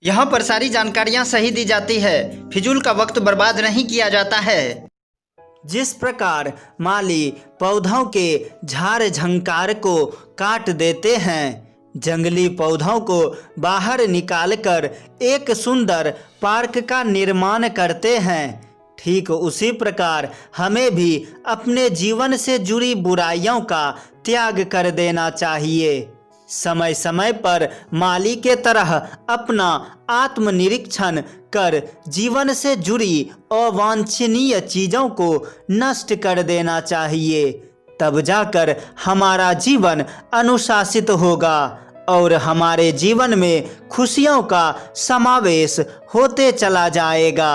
यहाँ पर सारी जानकारियाँ सही दी जाती है, फिजूल का वक्त बर्बाद नहीं किया जाता है। जिस प्रकार माली पौधों के झाड़ झंकार को काट देते हैं, जंगली पौधों को बाहर निकालकर एक सुंदर पार्क का निर्माण करते हैं, ठीक उसी प्रकार हमें भी अपने जीवन से जुड़ी बुराइयों का त्याग कर देना चाहिए। समय समय पर माली के तरह अपना आत्मनिरीक्षण कर जीवन से जुड़ी अवांछनीय चीज़ों को नष्ट कर देना चाहिए। तब जाकर हमारा जीवन अनुशासित होगा और हमारे जीवन में खुशियों का समावेश होते चला जाएगा।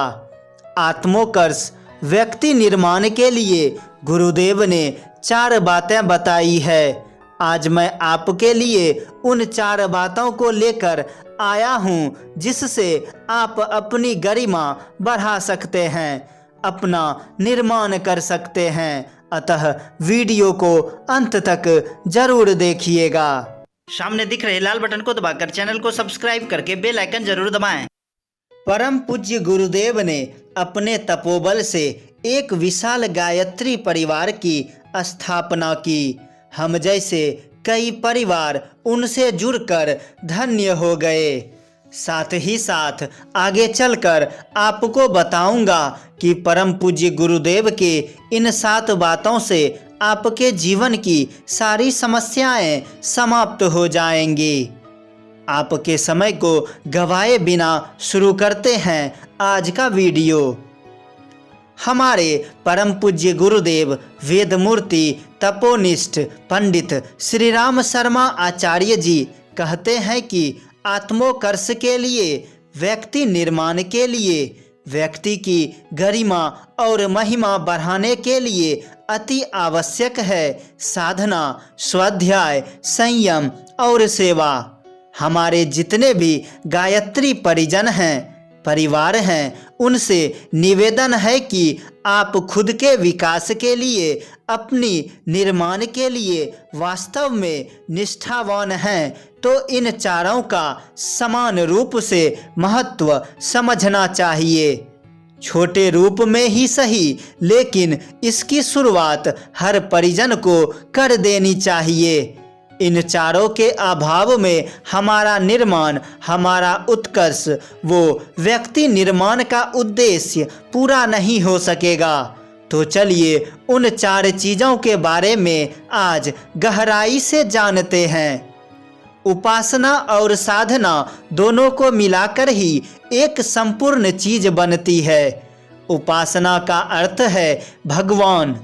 आत्मोकर्ष व्यक्ति निर्माण के लिए गुरुदेव ने 4 बातें बताई है। आज मैं आपके लिए उन 4 बातों को लेकर आया हूँ जिससे आप अपनी गरिमा बढ़ा सकते हैं, अपना निर्माण कर सकते हैं। अतः वीडियो को अंत तक जरूर देखिएगा। सामने दिख रहे लाल बटन को दबाकर चैनल को सब्सक्राइब करके बेल आइकन जरूर दबाएं। परम पूज्य गुरुदेव ने अपने तपोबल से एक विशाल गायत्री परिवार की स्थापना की। हम जैसे कई परिवार उनसे जुड़कर धन्य हो गए। साथ ही साथ आगे चलकर आपको बताऊंगा कि परम पूज्य गुरुदेव के इन 7 बातों से आपके जीवन की सारी समस्याएं समाप्त हो जाएंगी। आपके समय को गवाए बिना शुरू करते हैं आज का वीडियो। हमारे परम पूज्य गुरुदेव वेदमूर्ति तपोनिष्ठ पंडित श्री राम शर्मा आचार्य जी कहते हैं कि आत्मोकर्ष के लिए, व्यक्ति निर्माण के लिए, व्यक्ति की गरिमा और महिमा बढ़ाने के लिए अति आवश्यक है साधना, स्वाध्याय, संयम और सेवा। हमारे जितने भी गायत्री परिजन हैं, परिवार हैं, उनसे निवेदन है कि आप खुद के विकास के लिए, अपनी निर्माण के लिए वास्तव में निष्ठावान हैं तो इन 4 का समान रूप से महत्व समझना चाहिए। छोटे रूप में ही सही, लेकिन इसकी शुरुआत हर परिजन को कर देनी चाहिए। इन 4 के अभाव में हमारा निर्माण, हमारा उत्कर्ष, वो व्यक्ति निर्माण का उद्देश्य पूरा नहीं हो सकेगा। तो चलिए उन 4 चीज़ों के बारे में आज गहराई से जानते हैं। उपासना और साधना दोनों को मिलाकर ही एक संपूर्ण चीज बनती है। उपासना का अर्थ है भगवान,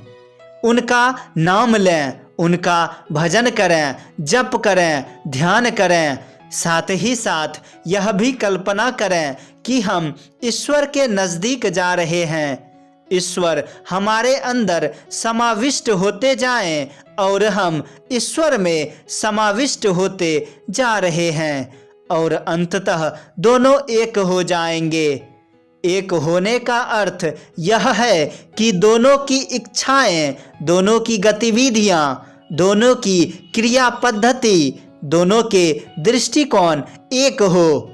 उनका नाम लें, उनका भजन करें, जप करें, ध्यान करें। साथ ही साथ यह भी कल्पना करें कि हम ईश्वर के नज़दीक जा रहे हैं। ईश्वर हमारे अंदर समाविष्ट होते जाएं और हम ईश्वर में समाविष्ट होते जा रहे हैं और अंततः दोनों एक हो जाएंगे। एक होने का अर्थ यह है कि दोनों की इच्छाएं, दोनों की गतिविधियां, दोनों की क्रिया पद्धति, दोनों के दृष्टिकोण एक हो।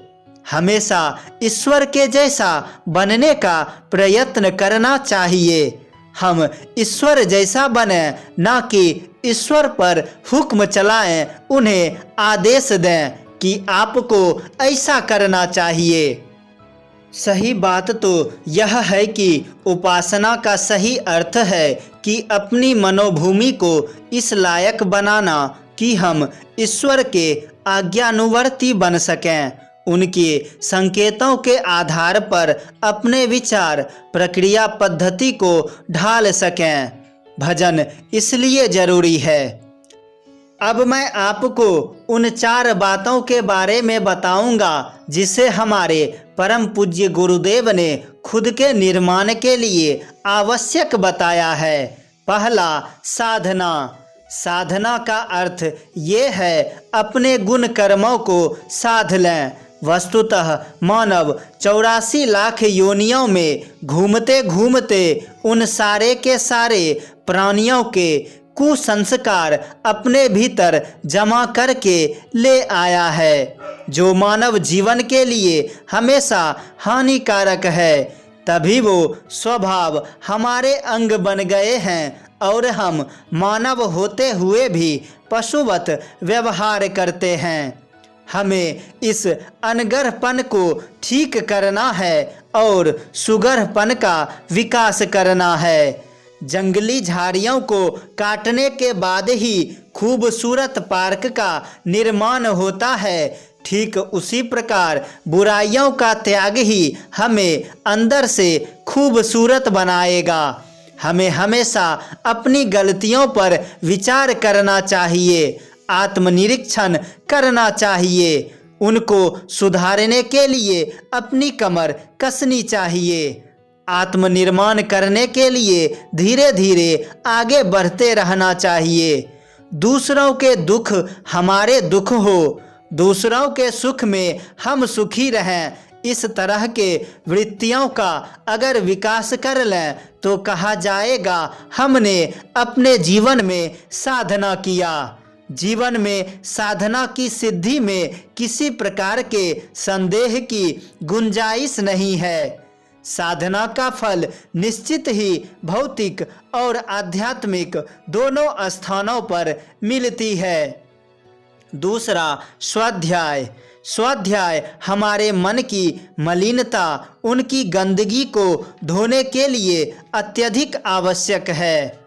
हमेशा ईश्वर के जैसा बनने का प्रयत्न करना चाहिए। हम ईश्वर जैसा बने, ना कि ईश्वर पर हुक्म चलाएं, उन्हें आदेश दें कि आपको ऐसा करना चाहिए। सही बात तो यह है कि उपासना का सही अर्थ है कि अपनी मनोभूमि को इस लायक बनाना कि हम ईश्वर के आज्ञानुवर्ती बन सकें, उनके संकेतों के आधार पर अपने विचार, प्रक्रिया पद्धति को ढाल सकें। भजन इसलिए जरूरी है। अब मैं आपको उन 4 बातों के बारे में बताऊंगा जिसे हमारे परम पूज्य गुरुदेव ने खुद के निर्माण के लिए आवश्यक बताया है। पहला, साधना। साधना का अर्थ ये है अपने गुण कर्मों को साध लें। वस्तुतः मानव 84 लाख योनियों में घूमते घूमते उन सारे के सारे प्राणियों के कुसंस्कार अपने भीतर जमा करके ले आया है, जो मानव जीवन के लिए हमेशा हानिकारक है। तभी वो स्वभाव हमारे अंग बन गए हैं और हम मानव होते हुए भी पशुवत व्यवहार करते हैं। हमें इस अनगरपन को ठीक करना है और सुगरपन का विकास करना है। जंगली झाड़ियों को काटने के बाद ही खूबसूरत पार्क का निर्माण होता है। ठीक उसी प्रकार बुराइयों का त्याग ही हमें अंदर से खूबसूरत बनाएगा। हमें हमेशा अपनी गलतियों पर विचार करना चाहिए, आत्मनिरीक्षण करना चाहिए, उनको सुधारने के लिए अपनी कमर कसनी चाहिए। आत्मनिर्माण करने के लिए धीरे धीरे आगे बढ़ते रहना चाहिए। दूसरों के दुख हमारे दुख हो, दूसरों के सुख में हम सुखी रहें, इस तरह के वृत्तियों का अगर विकास कर लें तो कहा जाएगा हमने अपने जीवन में साधना किया। जीवन में साधना की सिद्धि में किसी प्रकार के संदेह की गुंजाइश नहीं है। साधना का फल निश्चित ही भौतिक और आध्यात्मिक दोनों स्थानों पर मिलती है। दूसरा, स्वाध्याय। स्वाध्याय हमारे मन की मलिनता, उनकी गंदगी को धोने के लिए अत्यधिक आवश्यक है।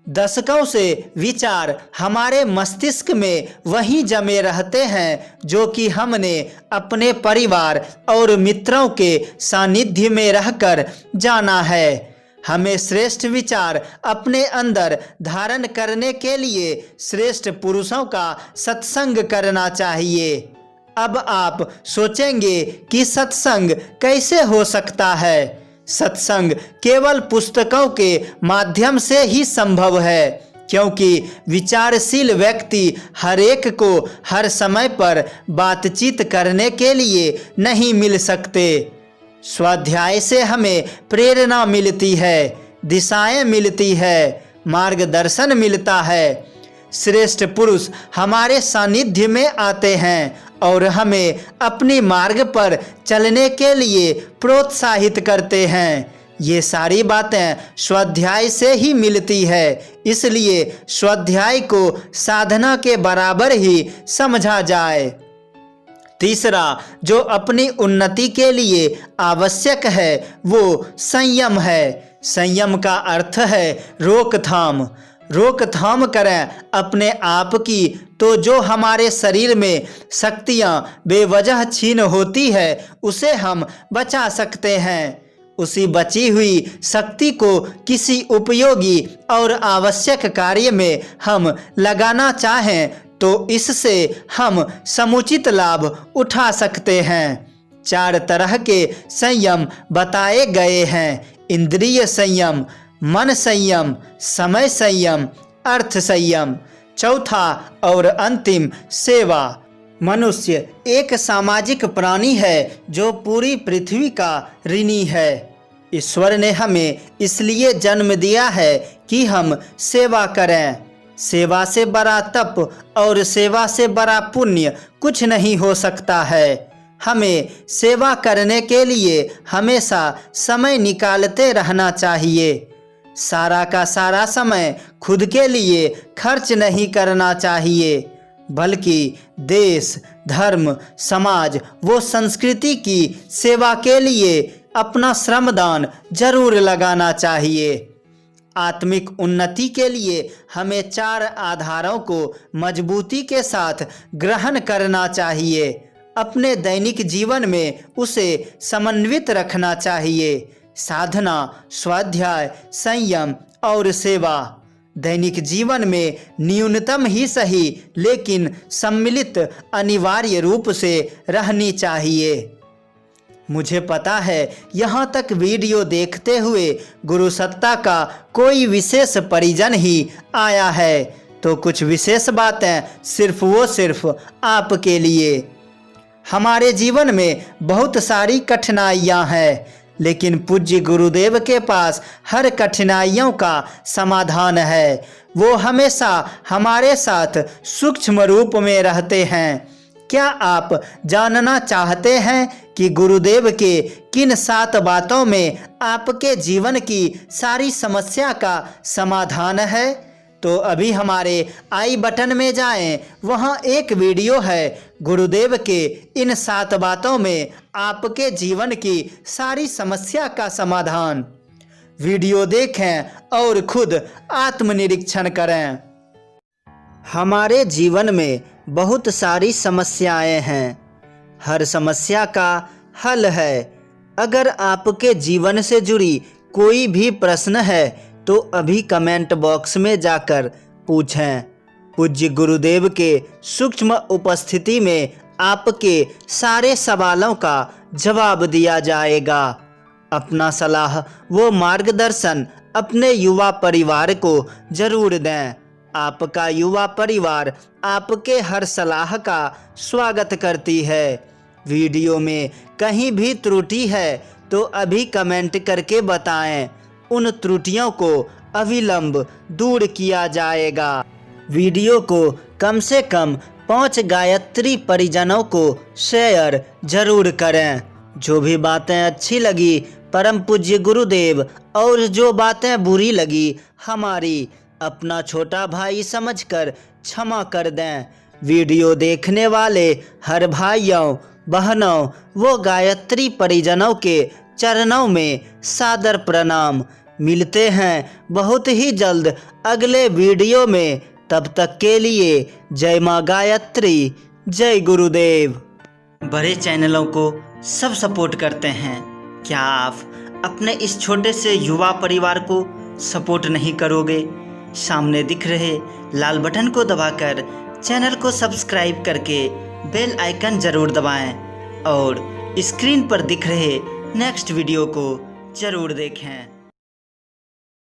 दशकों से विचार हमारे मस्तिष्क में वही जमे रहते हैं जो कि हमने अपने परिवार और मित्रों के सानिध्य में रहकर जाना है। हमें श्रेष्ठ विचार अपने अंदर धारण करने के लिए श्रेष्ठ पुरुषों का सत्संग करना चाहिए। अब आप सोचेंगे कि सत्संग कैसे हो सकता है? सत्संग केवल पुस्तकों के माध्यम से ही संभव है, क्योंकि विचारशील व्यक्ति हर एक को हर समय पर बातचीत करने के लिए नहीं मिल सकते। स्वाध्याय से हमें प्रेरणा मिलती है, दिशाएं मिलती है, मार्गदर्शन मिलता है। श्रेष्ठ पुरुष हमारे सानिध्य में आते हैं और हमें अपनी मार्ग पर चलने के लिए प्रोत्साहित करते हैं। ये सारी बातें स्वाध्याय से ही मिलती है, इसलिए स्वाध्याय को साधना के बराबर ही समझा जाए। तीसरा, जो अपनी उन्नति के लिए आवश्यक है वो संयम है। संयम का अर्थ है रोकथाम। रोकथाम करें अपने आप की, तो जो हमारे शरीर में शक्तियां बेवजह छीन होती है उसे हम बचा सकते हैं। उसी बची हुई शक्ति को किसी उपयोगी और आवश्यक कार्य में हम लगाना चाहें तो इससे हम समुचित लाभ उठा सकते हैं। 4 तरह के संयम बताए गए हैं: इंद्रिय संयम, मन संयम, समय संयम, अर्थ संयम। चौथा और अंतिम, सेवा। मनुष्य एक सामाजिक प्राणी है जो पूरी पृथ्वी का ऋणी है। ईश्वर ने हमें इसलिए जन्म दिया है कि हम सेवा करें। सेवा से बड़ा तप और सेवा से बड़ा पुण्य कुछ नहीं हो सकता है। हमें सेवा करने के लिए हमेशा समय निकालते रहना चाहिए। सारा का सारा समय खुद के लिए खर्च नहीं करना चाहिए, बल्कि देश, धर्म, समाज व संस्कृति की सेवा के लिए अपना श्रमदान जरूर लगाना चाहिए। आत्मिक उन्नति के लिए हमें 4 आधारों को मजबूती के साथ ग्रहण करना चाहिए। अपने दैनिक जीवन में उसे समन्वित रखना चाहिए: साधना, स्वाध्याय, संयम और सेवा। दैनिक जीवन में न्यूनतम ही सही लेकिन सम्मिलित अनिवार्य रूप से रहनी चाहिए। मुझे पता है यहाँ तक वीडियो देखते हुए गुरु सत्ता का कोई विशेष परिजन ही आया है, तो कुछ विशेष बातें सिर्फ आपके लिए। हमारे जीवन में बहुत सारी कठिनाइयाँ हैं, लेकिन पूज्य गुरुदेव के पास हर कठिनाइयों का समाधान है। वो हमेशा हमारे साथ सूक्ष्म रूप में रहते हैं। क्या आप जानना चाहते हैं कि गुरुदेव के किन 7 बातों में आपके जीवन की सारी समस्या का समाधान है? तो अभी हमारे आई बटन में जाएं, वहां एक वीडियो है गुरुदेव के इन 7 बातों में आपके जीवन की सारी समस्या का समाधान। वीडियो देखें और खुद आत्मनिरीक्षण करें। हमारे जीवन में बहुत सारी समस्याएं हैं। हर समस्या का हल है। अगर आपके जीवन से जुड़ी कोई भी प्रश्न है तो अभी कमेंट बॉक्स में जाकर पूछें। पूज्य गुरुदेव के सूक्ष्म उपस्थिति में आपके सारे सवालों का जवाब दिया जाएगा। अपना सलाह व मार्गदर्शन अपने युवा परिवार को जरूर दें। आपका युवा परिवार आपके हर सलाह का स्वागत करती है। वीडियो में कहीं भी त्रुटि है तो अभी कमेंट करके बताएं। उन त्रुटियों को अविलंब दूर किया जाएगा। वीडियो को कम से कम 5 गायत्री परिजनों को शेयर जरूर करें। जो भी बातें अच्छी लगी परम पूज्य गुरुदेव और जो बातें बुरी लगी हमारी अपना छोटा भाई समझकर क्षमा कर दें। वीडियो देखने वाले हर भाइयों बहनों वो गायत्री परिजनों के चरणों में सादर प्रणाम। मिलते हैं बहुत ही जल्द अगले वीडियो में। तब तक के लिए जय माँ गायत्री, जय गुरुदेव। बड़े चैनलों को सब सपोर्ट करते हैं, क्या आप अपने इस छोटे से युवा परिवार को सपोर्ट नहीं करोगे? सामने दिख रहे लाल बटन को दबाकर चैनल को सब्सक्राइब करके बेल आइकन जरूर दबाएं और स्क्रीन पर दिख रहे नेक्स्ट वीडियो को जरूर देखें।